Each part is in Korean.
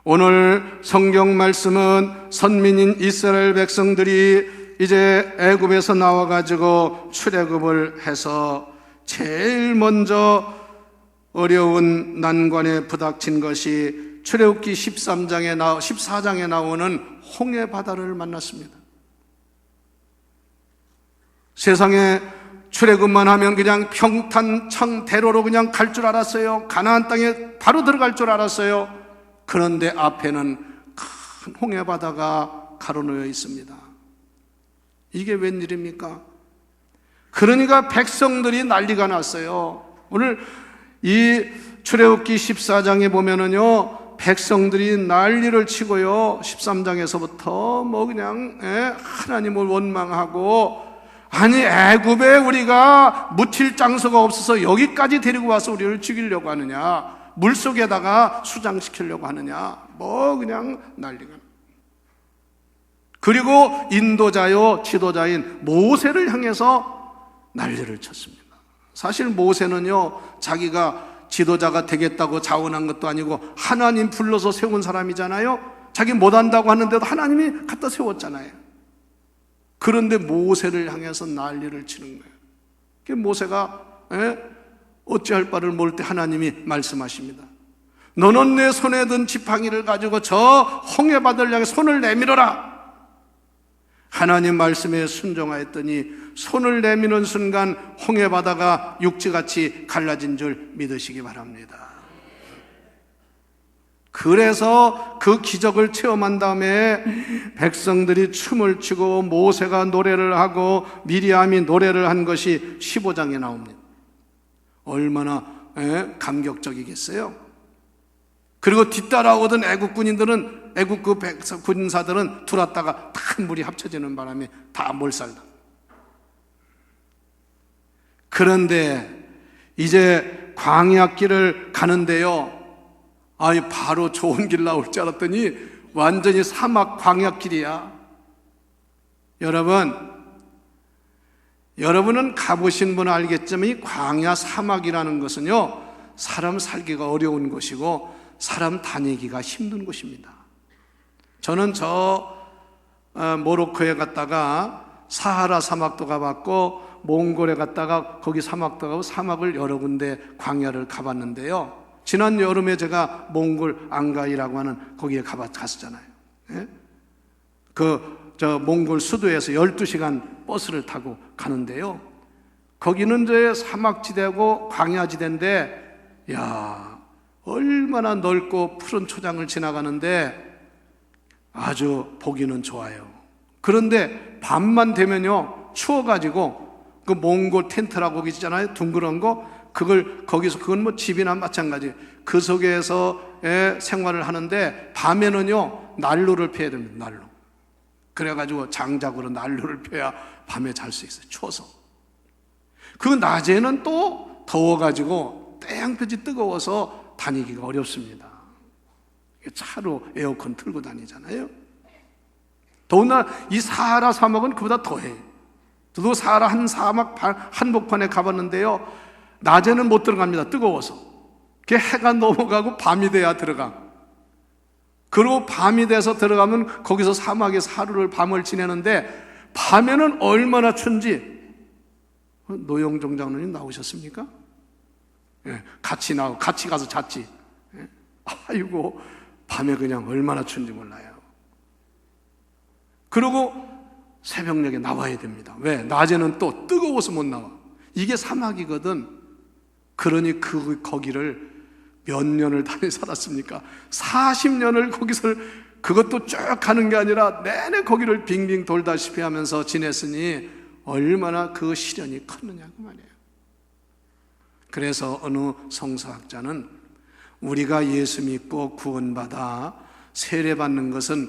오늘 성경 말씀은 선민인 이스라엘 백성들이 이제 애굽에서 나와가지고 출애굽을 해서 제일 먼저 어려운 난관에 부닥친 것이 출애굽기 14장에 나오는 홍해 바다를 만났습니다. 세상에 출애굽만 하면 그냥 평탄창대로로 그냥 갈 줄 알았어요. 가나안 땅에 바로 들어갈 줄 알았어요. 그런데 앞에는 큰 홍해 바다가 가로놓여 있습니다. 이게 웬일입니까? 그러니까 백성들이 난리가 났어요. 오늘 이 출애굽기 14장에 보면은요, 백성들이 난리를 치고요, 13장에서부터 뭐 그냥 하나님을 원망하고, 아니 애굽에 우리가 묻힐 장소가 없어서 여기까지 데리고 와서 우리를 죽이려고 하느냐, 물속에다가 수장시키려고 하느냐, 뭐 그냥 난리가. 그리고 인도자요 지도자인 모세를 향해서 난리를 쳤습니다. 사실 모세는요, 자기가 지도자가 되겠다고 자원한 것도 아니고 하나님 불러서 세운 사람이잖아요. 자기 못한다고 하는데도 하나님이 갖다 세웠잖아요. 그런데 모세를 향해서 난리를 치는 거예요. 그 모세가 어찌할 바를 모를 때 하나님이 말씀하십니다. 너는 내 손에 든 지팡이를 가지고 저 홍해 바다를 향해 손을 내밀어라. 하나님 말씀에 순종하였더니 손을 내미는 순간 홍해 바다가 육지같이 갈라진 줄 믿으시기 바랍니다. 그래서 그 기적을 체험한 다음에 백성들이 춤을 추고 모세가 노래를 하고 미리암이 노래를 한 것이 15장에 나옵니다. 얼마나 감격적이겠어요? 그리고 뒤따라오던 애국 군인들은, 애국 그 군사들은 들어왔다가 다 물이 합쳐지는 바람에 다 몰살다. 그런데 이제 광야길을 가는데요, 바로 좋은 길 나올 줄 알았더니 완전히 사막 광야길이야. 여러분은 가보신 분은 알겠지만 이 광야 사막이라는 것은요, 사람 살기가 어려운 곳이고 사람 다니기가 힘든 곳입니다. 저는 모로코에 갔다가 사하라 사막도 가봤고 몽골에 갔다가 거기 사막도 가고 사막을 여러 군데 광야를 가봤는데요, 지난 여름에 제가 몽골 앙가이라고 하는 거기에 갔었잖아요. 몽골 수도에서 12시간 버스를 타고 가는데요, 거기는 이제 사막지대고 광야지대인데, 얼마나 넓고 푸른 초장을 지나가는데 아주 보기는 좋아요. 그런데 밤만 되면요, 추워가지고 그 몽골 텐트라고 거기 있잖아요, 둥그런 거, 그건 뭐 집이나 마찬가지. 그 속에서 생활을 하는데 밤에는요, 난로를 펴야 됩니다. 난로. 그래가지고 장작으로 난로를 펴야 밤에 잘 수 있어요. 추워서. 그 낮에는 또 더워가지고 땡볕이 뜨거워서 다니기가 어렵습니다. 차로 에어컨 틀고 다니잖아요. 더군다나 이 사하라 사막은 그보다 더해요. 저도 사하라 한 사막 한복판에 가봤는데요, 낮에는 못 들어갑니다. 뜨거워서. 해가 넘어가고 밤이 돼야 들어가. 그리고 밤이 돼서 들어가면 거기서 사막에서 하루를 밤을 지내는데 밤에는 얼마나 춘지. 노영종 장로님 나오셨습니까? 같이 가서 잤지. 아이고, 밤에 그냥 얼마나 춘지 몰라요. 그리고 새벽녘에 나와야 됩니다. 왜? 낮에는 또 뜨거워서 못 나와. 이게 사막이거든. 그러니 거기를 몇 년을 살았습니까? 40년을 거기서, 그것도 쭉 가는 게 아니라 내내 거기를 빙빙 돌다시피 하면서 지냈으니 얼마나 그 시련이 컸느냐고 말이에요. 그래서 어느 성서학자는 우리가 예수 믿고 구원받아 세례받는 것은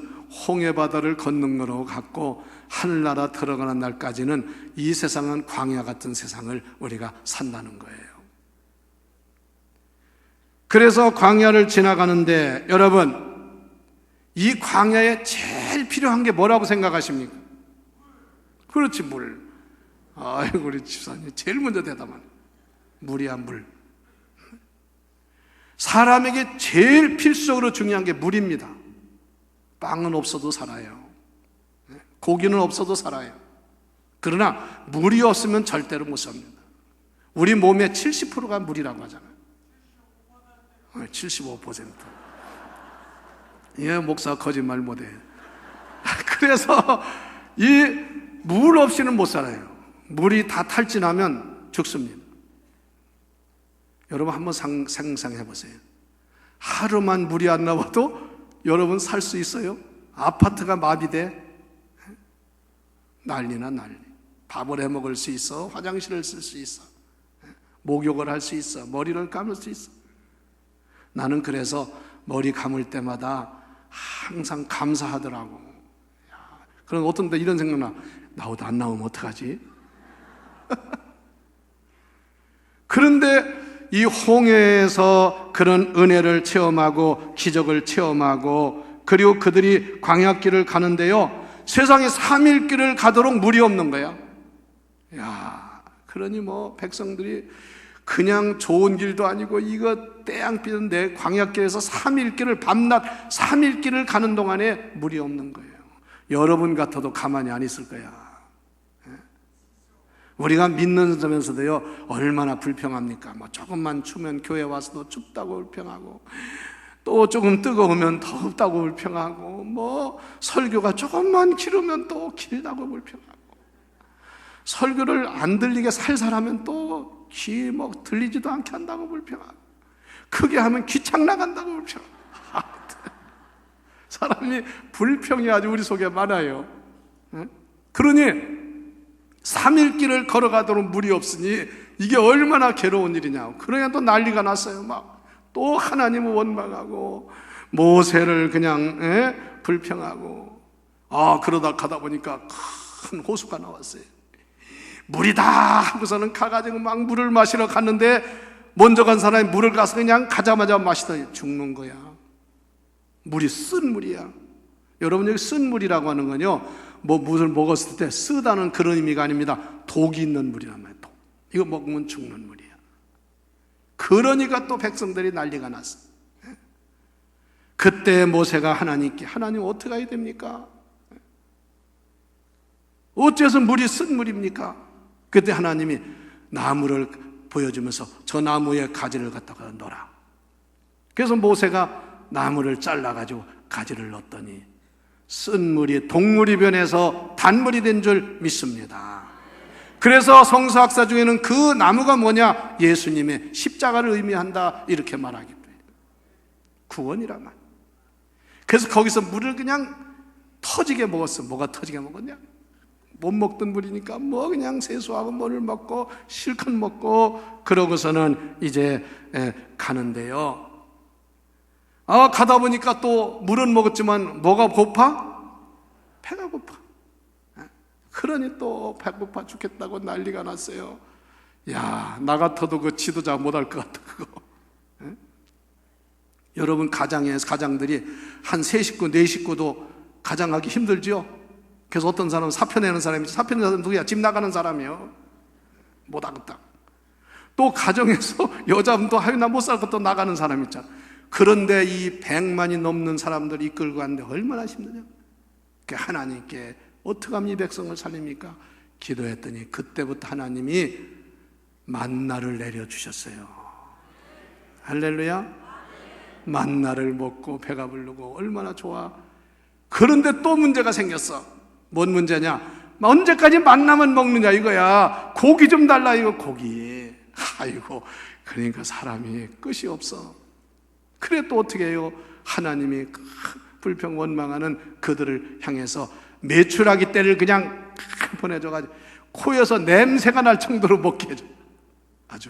홍해바다를 걷는 거로 같고 하늘나라 들어가는 날까지는 이 세상은 광야 같은 세상을 우리가 산다는 거예요. 그래서 광야를 지나가는데 여러분, 이 광야에 제일 필요한 게 뭐라고 생각하십니까? 그렇지, 물. 아이고, 우리 집사님 제일 먼저 대답하네. 물이야, 물. 사람에게 제일 필수적으로 중요한 게 물입니다. 빵은 없어도 살아요. 고기는 없어도 살아요. 그러나 물이 없으면 절대로 못 삽니다. 우리 몸의 70%가 물이라고 하잖아요. 75%. 예, 목사 거짓말 못해. 그래서 이 물 없이는 못 살아요. 물이 다 탈진하면 죽습니다. 여러분 한번 상상해 보세요. 하루만 물이 안 나와도 여러분 살 수 있어요? 아파트가 마비돼? 난리나 난리. 밥을 해 먹을 수 있어. 화장실을 쓸 수 있어. 목욕을 할 수 있어. 머리를 감을 수 있어. 나는 그래서 머리 감을 때마다 항상 감사하더라고. 그럼 어떤 때 이런 생각나. 나도 안 나오면 어떡하지? 그런데 이 홍해에서 그런 은혜를 체험하고 기적을 체험하고 그리고 그들이 광야길을 가는데요, 세상에 3일 길을 가도록 물이 없는 거야. 야, 그러니 뭐 백성들이 그냥 좋은 길도 아니고 이거 떼양삐는데 광야길에서 3일 길을 밤낮 3일 길을 가는 동안에 물이 없는 거예요. 여러분 같아도 가만히 안 있을 거야. 우리가 믿는 점에서도요, 얼마나 불평합니까? 뭐 조금만 추면 교회 와서도 춥다고 불평하고, 또 조금 뜨거우면 덥다고 불평하고, 뭐 설교가 조금만 길으면 또 길다고 불평하고, 설교를 안 들리게 살살하면 또 귀 뭐 들리지도 않게 한다고 불평하고, 크게 하면 귀창 나간다고 불평하고. 사람이 불평이 아주 우리 속에 많아요. 그러니 3일 길을 걸어가도록 물이 없으니 이게 얼마나 괴로운 일이냐고. 그러냐 또 난리가 났어요. 막 또 하나님을 원망하고 모세를 그냥 불평하고. 그러다 가다 보니까 큰 호수가 나왔어요. 물이다 하고서는 가가지고 막 물을 마시러 갔는데 먼저 간 사람이 물을 가서 그냥 가자마자 마시더니 죽는 거야. 물이 쓴 물이야. 여러분, 여기 쓴 물이라고 하는 건요, 뭐 물을 먹었을 때 쓰다는 그런 의미가 아닙니다. 독이 있는 물이란 말이에요. 독. 이거 먹으면 죽는 물이야. 그러니까 또 백성들이 난리가 났어. 그때 모세가 하나님께, 하나님 어떻게 해야 됩니까? 어째서 물이 쓴 물입니까? 그때 하나님이 나무를 보여주면서 저 나무에 가지를 갖다가 넣어라. 그래서 모세가 나무를 잘라가지고 가지를 넣었더니 쓴 물이 동물이 변해서 단물이 된 줄 믿습니다. 그래서 성서학사 중에는 그 나무가 뭐냐? 예수님의 십자가를 의미한다, 이렇게 말하기도 해요. 구원이란 말. 그래서 거기서 물을 그냥 터지게 먹었어. 뭐가 터지게 먹었냐? 못 먹던 물이니까 뭐 그냥 세수하고 물을 먹고 실컷 먹고 그러고서는 이제 가는데요, 가다 보니까 또 물은 먹었지만 뭐가 고파? 배가 고파. 그러니 또 배고파 죽겠다고 난리가 났어요. 야, 나 같아도 그 지도자 못할 것 같아, 그거. 여러분, 가장들이 한 3식구, 4식구도 가장하기 힘들죠? 그래서 어떤 사람은 사표 내는 사람이 있죠. 사표 내는 사람은 누구야? 집 나가는 사람이에요. 못하겠다. 또 가정에서 여자분도 하여 나 못 살 것도 나가는 사람 있잖아. 그런데 이 100만이 넘는 사람들을 이끌고 가는데 얼마나 힘드냐? 하나님께 어떻게 하면 이 백성을 살립니까? 기도했더니 그때부터 하나님이 만나를 내려주셨어요. 할렐루야. 만나를 먹고 배가 부르고 얼마나 좋아. 그런데 또 문제가 생겼어. 뭔 문제냐? 언제까지 만나만 먹느냐 이거야. 고기 좀 달라 이거. 고기. 아이고, 그러니까 사람이 끝이 없어. 그래 또 어떻게 해요? 하나님이 불평 원망하는 그들을 향해서 메추라기 떼를 그냥 보내줘가지고 코에서 냄새가 날 정도로 먹게 해줘. 아주.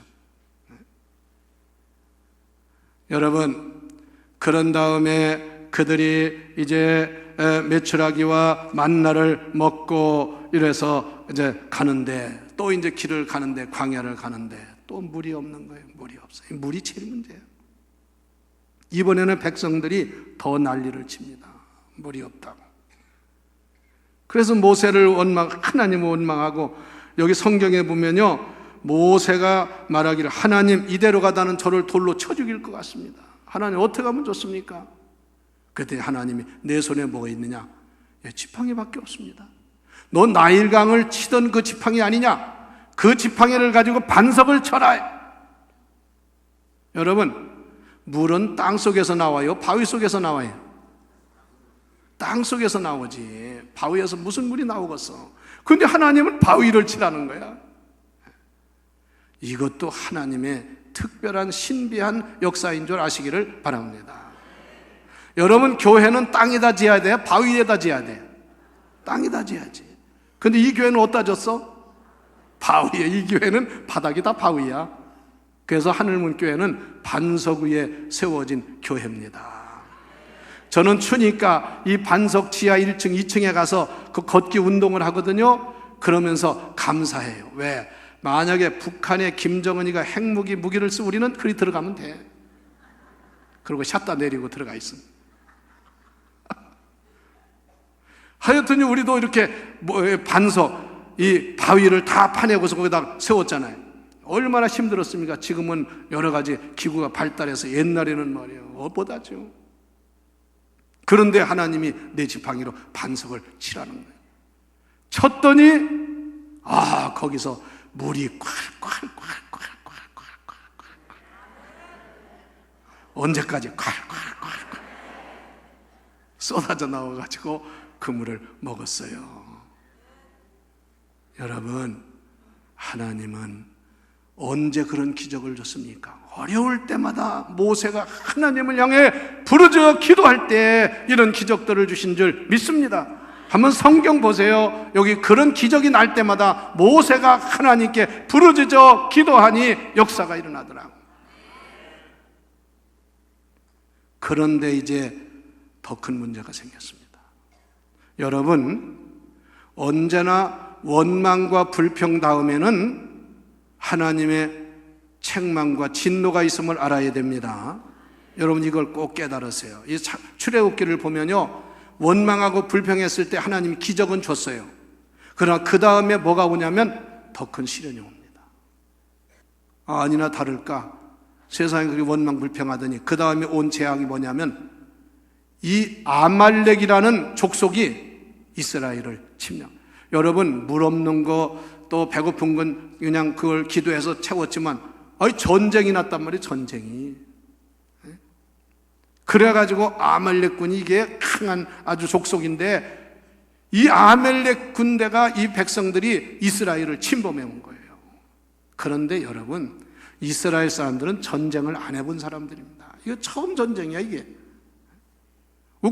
여러분, 그런 다음에 그들이 이제 메추라기와 만나를 먹고 이래서 이제 가는데, 또 이제 길을 가는데, 광야를 가는데 또 물이 없는 거예요. 물이 없어요. 물이 제일 문제예요. 이번에는 백성들이 더 난리를 칩니다. 물이 없다고. 그래서 모세를 하나님을 원망하고, 여기 성경에 보면요, 모세가 말하기를 하나님 이대로 가다는 저를 돌로 쳐 죽일 것 같습니다. 하나님 어떻게 하면 좋습니까? 그때 하나님이 내 손에 뭐가 있느냐? 지팡이밖에 없습니다. 너 나일강을 치던 그 지팡이 아니냐? 그 지팡이를 가지고 반석을 쳐라. 여러분, 물은 땅 속에서 나와요? 바위 속에서 나와요? 땅 속에서 나오지. 바위에서 무슨 물이 나오겠어? 그런데 하나님은 바위를 치라는 거야. 이것도 하나님의 특별한 신비한 역사인 줄 아시기를 바랍니다. 여러분, 교회는 땅에다 지어야 돼? 바위에다 지어야 돼? 땅에다 지어야지. 근데 이 교회는 어디다 졌어? 바위에. 이 교회는 바닥이 다 바위야. 그래서 하늘문 교회는 반석 위에 세워진 교회입니다. 저는 추니까 이 반석 지하 1층, 2층에 가서 그 걷기 운동을 하거든요. 그러면서 감사해요. 왜? 만약에 북한의 김정은이가 핵무기, 무기를 쓰고 우리는 그리 들어가면 돼. 그리고 샷다 내리고 들어가 있습니다. 하여튼 우리도 이렇게 반석, 이 바위를 다 파내고서 거기다 세웠잖아요. 얼마나 힘들었습니까? 지금은 여러 가지 기구가 발달해서 옛날에는 말이에요. 못하죠. 그런데 하나님이 내 지팡이로 반석을 치라는 거예요. 쳤더니 거기서 물이 콸콸콸콸콸콸콸 언제까지 콸콸콸콸 쏟아져 나와가지고 그 물을 먹었어요. 여러분, 하나님은 언제 그런 기적을 줬습니까? 어려울 때마다 모세가 하나님을 향해 부르짖어 기도할 때 이런 기적들을 주신 줄 믿습니다. 한번 성경 보세요. 여기 그런 기적이 날 때마다 모세가 하나님께 부르짖어 기도하니 역사가 일어나더라고요. 그런데 이제 더 큰 문제가 생겼습니다. 여러분, 언제나 원망과 불평 다음에는 하나님의 책망과 진노가 있음을 알아야 됩니다. 여러분, 이걸 꼭 깨달으세요. 이 출애굽기를 보면요, 원망하고 불평했을 때 하나님이 기적은 줬어요. 그러나 그 다음에 뭐가 오냐면 더 큰 시련이 옵니다. 아니나 다를까 세상에 그렇게 원망 불평하더니 그 다음에 온 재앙이 뭐냐면 이 아말렉이라는 족속이 이스라엘을 침략. 여러분, 물 없는 거 또 배고픈 건 그냥 그걸 기도해서 채웠지만 전쟁이 났단 말이에요. 전쟁이. 그래가지고 아말렉군이 이게 강한 아주 족속인데 이 아말렉 군대가 이 백성들이 이스라엘을 침범해 온 거예요. 그런데 여러분, 이스라엘 사람들은 전쟁을 안 해본 사람들입니다. 이거 처음 전쟁이야. 이게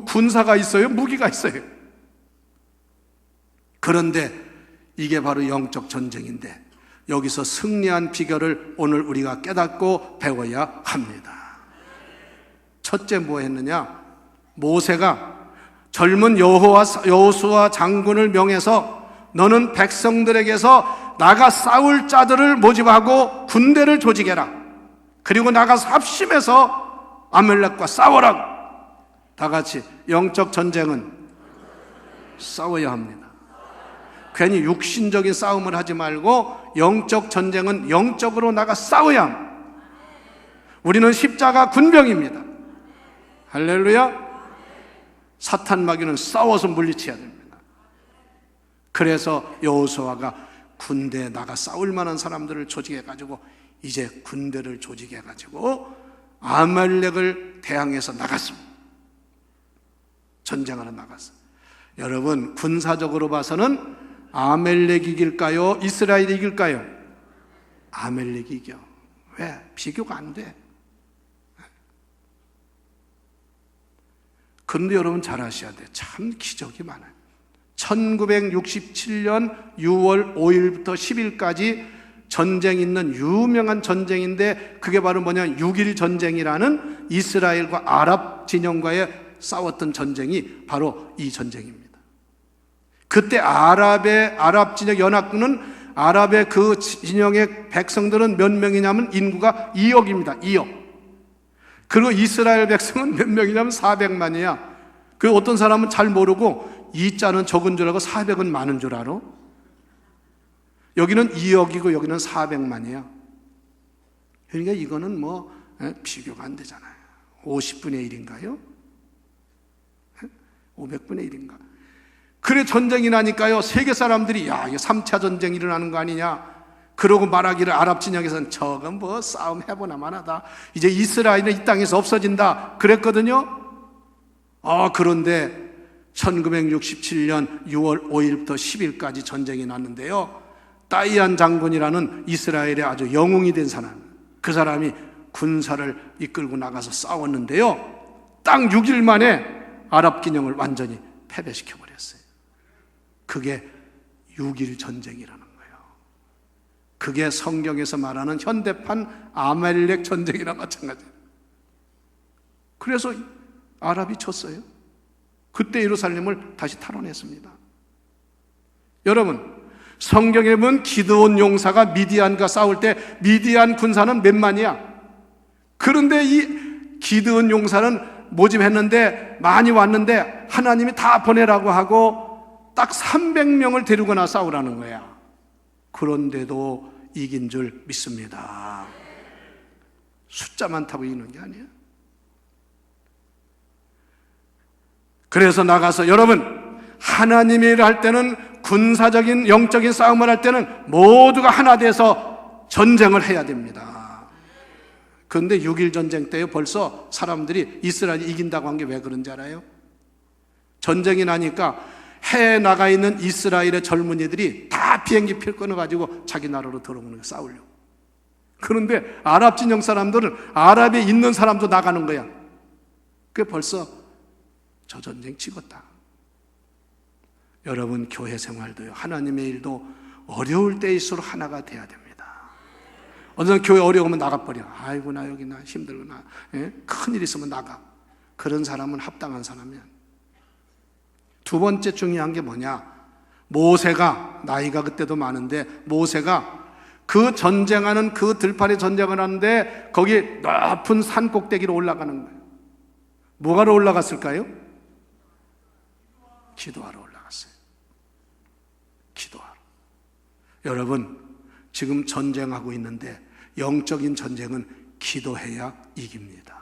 군사가 있어요? 무기가 있어요? 그런데 이게 바로 영적 전쟁인데 여기서 승리한 비결을 오늘 우리가 깨닫고 배워야 합니다. 첫째 뭐 했느냐? 모세가 젊은 여호수아 장군을 명해서 너는 백성들에게서 나가 싸울 자들을 모집하고 군대를 조직해라. 그리고 나가서 합심해서 아말렉과 싸워라. 다 같이 영적 전쟁은 싸워야 합니다. 괜히 육신적인 싸움을 하지 말고 영적 전쟁은 영적으로 나가 싸워야 합니다. 우리는 십자가 군병입니다. 할렐루야. 사탄 마귀는 싸워서 물리쳐야 됩니다. 그래서 여호수아가 군대에 나가 싸울 만한 사람들을 조직해가지고 이제 군대를 조직해가지고 아말렉을 대항해서 나갔습니다. 전쟁하러 나갔어요. 여러분, 군사적으로 봐서는 아말렉이 이길까요? 이스라엘이 이길까요? 아말렉이 이겨. 왜? 비교가 안 돼. 그런데 여러분 잘 아셔야 돼요. 참 기적이 많아요. 1967년 6월 5일부터 10일까지 전쟁 있는 유명한 전쟁인데 그게 바로 뭐냐, 6.1 전쟁이라는 이스라엘과 아랍 진영과의 싸웠던 전쟁이 바로 이 전쟁입니다. 그때 아랍 진영 연합군은 아랍의 그 진영의 백성들은 몇 명이냐면 인구가 2억입니다. 2억. 그리고 이스라엘 백성은 몇 명이냐면 400만이야. 그 어떤 사람은 잘 모르고 2자는 적은 줄 알고 400은 많은 줄 알아. 여기는 2억이고 여기는 400만이에요. 그러니까 이거는 뭐 비교가 안 되잖아요. 50분의 1인가요? 500분의 1인가? 그래 전쟁이 나니까요, 세계 사람들이 야, 이게 3차 전쟁이 일어나는 거 아니냐, 그러고 말하기를 아랍 진영에서는 저건 뭐 싸움 해보나 마나다, 이제 이스라엘은 이 땅에서 없어진다 그랬거든요. 그런데 1967년 6월 5일부터 10일까지 전쟁이 났는데요, 다이안 장군이라는 이스라엘의 아주 영웅이 된 사람, 그 사람이 군사를 이끌고 나가서 싸웠는데요, 딱 6일 만에 아랍 진영을 완전히 패배시켜 버렸어요. 그게 6.1 전쟁이라는 거예요. 그게 성경에서 말하는 현대판 아말렉 전쟁이랑 마찬가지예요. 그래서 아랍이 쳤어요. 그때 예루살렘을 다시 탈환했습니다. 여러분, 성경에 보면 기드온 용사가 미디안과 싸울 때 미디안 군사는 몇만이야. 그런데 이 기드온 용사는 모집했는데 많이 왔는데 하나님이 다 보내라고 하고 딱 300명을 데리거나 싸우라는 거야. 그런데도 이긴 줄 믿습니다. 숫자 많다고 이기는 게 아니야. 그래서 나가서, 여러분, 하나님의 일을 할 때는, 군사적인 영적인 싸움을 할 때는 모두가 하나 돼서 전쟁을 해야 됩니다. 그런데 6.1 전쟁 때에 벌써 사람들이 이스라엘이 이긴다고 한 게 왜 그런지 알아요? 전쟁이 나니까 해에 나가 있는 이스라엘의 젊은이들이 다 비행기 표 끊어가지고 자기 나라로 들어오는 거예요, 싸우려고. 그런데 아랍 진영 사람들은 아랍에 있는 사람도 나가는 거야. 그게 벌써 저 전쟁 찍었다. 여러분, 교회 생활도요, 하나님의 일도 어려울 때일수록 하나가 돼야 됩니다. 어느 날 교회 어려우면 나가버려. 아이고, 나 여기 나 힘들고 나 큰일 있으면 나가. 그런 사람은 합당한 사람이야. 두 번째 중요한 게 뭐냐, 모세가, 나이가 그때도 많은데 모세가 그 전쟁하는, 그 들판에 전쟁을 하는데 거기 높은 산 꼭대기로 올라가는 거예요. 뭐하러 올라갔을까요? 기도하러 올라갔어요. 기도하러. 여러분, 지금 전쟁하고 있는데 영적인 전쟁은 기도해야 이깁니다.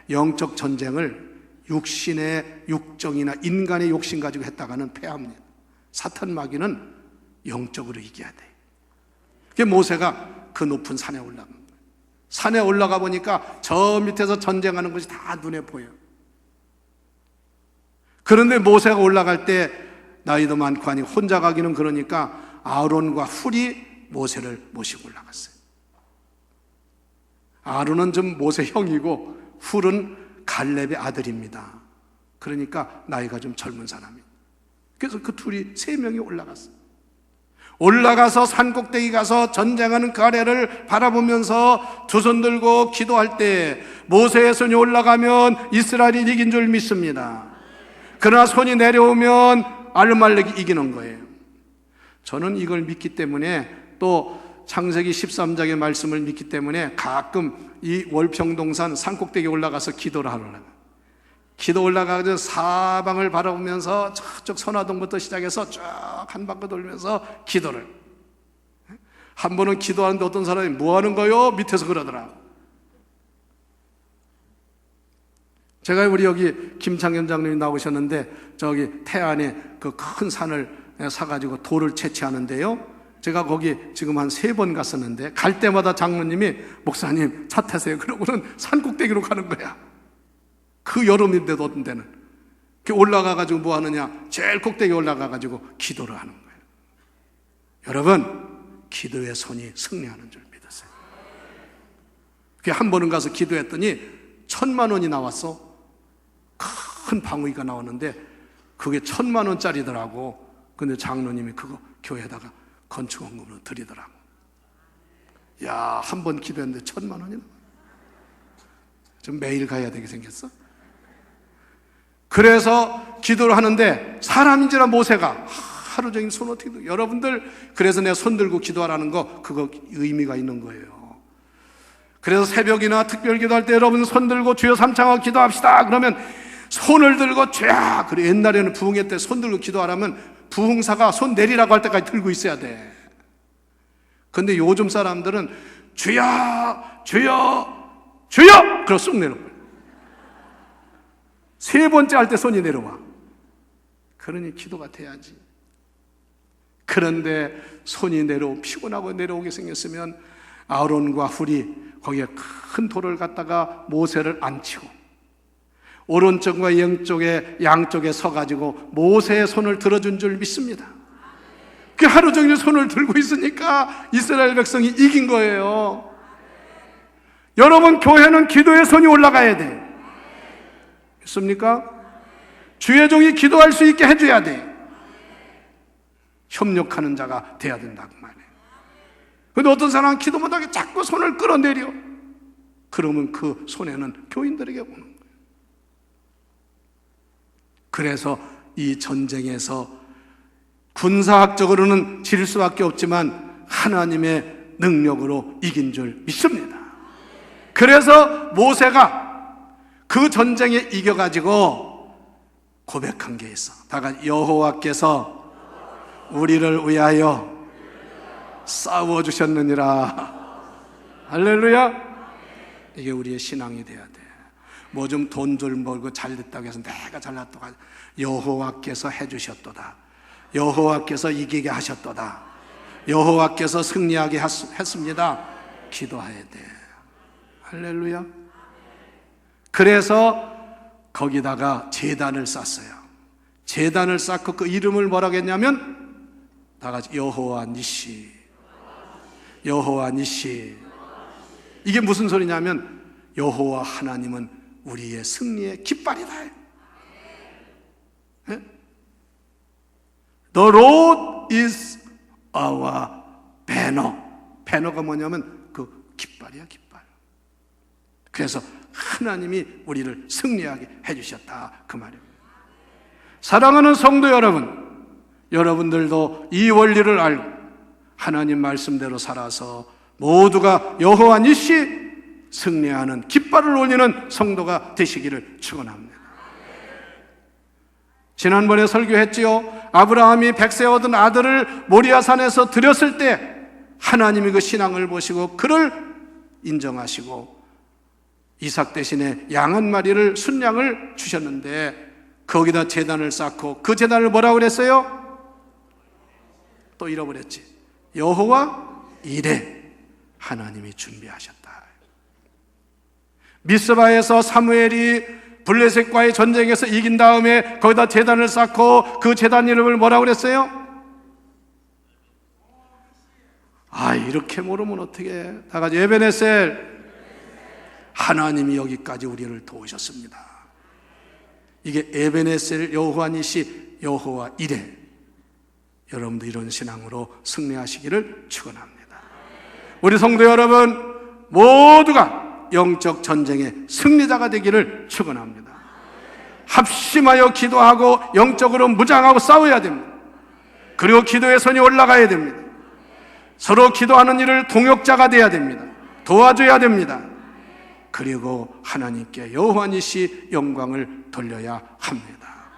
영적 전쟁을 육신의 육정이나 인간의 욕심 가지고 했다가는 패합니다. 사탄 마귀는 영적으로 이겨야 돼요. 그게 모세가 그 높은 산에 올라간 거예요. 산에 올라가 보니까 저 밑에서 전쟁하는 것이 다 눈에 보여요. 그런데 모세가 올라갈 때 나이도 많고 하니 혼자 가기는 그러니까 아론과 훌이 모세를 모시고 올라갔어요. 아론은 좀 모세 형이고 훌은 갈렙의 아들입니다. 그러니까 나이가 좀 젊은 사람이에요. 그래서 그 둘이 세 명이 올라갔어요. 올라가서 산꼭대기 가서 전쟁하는 그 아래를 바라보면서 두 손 들고 기도할 때 모세의 손이 올라가면 이스라엘이 이긴 줄 믿습니다. 그러나 손이 내려오면 아말렉이 이기는 거예요. 저는 이걸 믿기 때문에, 또 창세기 13장의 말씀을 믿기 때문에 가끔 이 월평동산 산꼭대기에 올라가서 기도를 하러 올라가요. 기도 올라가서 사방을 바라보면서 저쪽 선화동부터 시작해서 쭉 한 바퀴 돌면서 기도를. 한 번은 기도하는데 어떤 사람이 뭐 하는 거요? 밑에서 그러더라. 제가 우리 여기 김창현 장로님 나오셨는데 저기 태안에 그 큰 산을 사가지고 돌을 채취하는데요, 제가 거기 지금 한 3번 갔었는데 갈 때마다 장로님이 목사님 차 타세요 그러고는 산 꼭대기로 가는 거야. 그 여름인데도 어떤 데는 올라가가지고 뭐 하느냐, 제일 꼭대기 올라가가지고 기도를 하는 거예요. 여러분, 기도의 손이 승리하는 줄 믿으세요. 한 번은 가서 기도했더니 1,000만 원이 나왔어. 큰 방위가 나오는데 그게 1,000만 원짜리더라고. 근데 장로님이 그거 교회에다가 건축원금으로 드리더라고. 야, 한 번 기도했는데 1,000만 원이 나와. 좀 매일 가야 되게 생겼어. 그래서 기도를 하는데 사람인지라 모세가 하루 종일 손 어떻게 들고, 여러분들, 그래서 내가 손 들고 기도하라는 거, 그거 의미가 있는 거예요. 그래서 새벽이나 특별 기도할 때 여러분 손 들고 주여 삼창하고 기도합시다 그러면 손을 들고 쫙, 그래 옛날에는 부흥회 때 손 들고 기도하라면 부흥사가 손 내리라고 할 때까지 들고 있어야 돼. 근데 요즘 사람들은 주여 주여 주여 그러고 쑥 내려와요. 세 번째 할 때 손이 내려와. 그러니 기도가 돼야지. 그런데 손이 피곤하고 내려오게 생겼으면 아론과 훌이 거기에 큰 돌을 갖다가 모세를 앉히고 오른쪽과 양쪽에 서가지고 모세의 손을 들어준 줄 믿습니다. 그 하루 종일 손을 들고 있으니까 이스라엘 백성이 이긴 거예요. 여러분, 교회는 기도의 손이 올라가야 돼. 믿습니까? 주의 종이 기도할 수 있게 해줘야 돼. 협력하는 자가 돼야 된다고 말이에요. 그런데 어떤 사람은 기도 못하게 자꾸 손을 끌어내려. 그러면 그 손해는 교인들에게 오는 거예요. 그래서 이 전쟁에서 군사학적으로는 질 수밖에 없지만 하나님의 능력으로 이긴 줄 믿습니다. 그래서 모세가 그 전쟁에 이겨가지고 고백한 게 있어. 다 같이 여호와께서 우리를 위하여 싸워주셨느니라. 할렐루야. 이게 우리의 신앙이 돼야 돼. 뭐 좀 돈 좀 벌고 잘 됐다고 해서 내가 잘났다고 하지. 여호와께서 해주셨도다. 여호와께서 이기게 하셨도다. 여호와께서 승리하게 했습니다. 기도해야 돼. 할렐루야. 그래서 거기다가 제단을 쌓았어요. 제단을 쌓고 그 이름을 뭐라고 했냐면 다 같이 여호와 니시. 여호와 니시. 이게 무슨 소리냐면 여호와 하나님은 우리의 승리의 깃발이다. 네? The Lord is our banner. 배너가 뭐냐면 그 깃발이야, 깃발. 그래서 하나님이 우리를 승리하게 해주셨다, 그 말입니다. 사랑하는 성도 여러분, 여러분들도 이 원리를 알고 하나님 말씀대로 살아서 모두가 여호와 니시 승리하는 깃발을 올리는 성도가 되시기를 축원합니다. 지난번에 설교했지요. 아브라함이 100세 얻은 아들을 모리아산에서 드렸을 때 하나님이 그 신앙을 보시고 그를 인정하시고 이삭 대신에 양 한 마리를 순양을 주셨는데 거기다 제단을 쌓고 그 제단을 뭐라고 그랬어요? 또 잃어버렸지. 여호와 이레, 하나님이 준비하셨다. 미스바에서 사무엘이 블레셋과의 전쟁에서 이긴 다음에 거기다 제단을 쌓고 그 제단 이름을 뭐라고 그랬어요? 이렇게 모르면 어떻게. 다 같이 에베네셀. 하나님이 여기까지 우리를 도우셨습니다. 이게 에베네셀 여호와 니시 여호와 이레. 여러분도 이런 신앙으로 승리하시기를 축원합니다. 우리 성도 여러분 모두가 영적 전쟁의 승리자가 되기를 축원합니다. 합심하여 기도하고 영적으로 무장하고 싸워야 됩니다. 그리고 기도의 손이 올라가야 됩니다. 서로 기도하는 일을 동역자가 돼야 됩니다. 도와줘야 됩니다. 그리고 하나님께 여호와 니시 영광을 돌려야 합니다.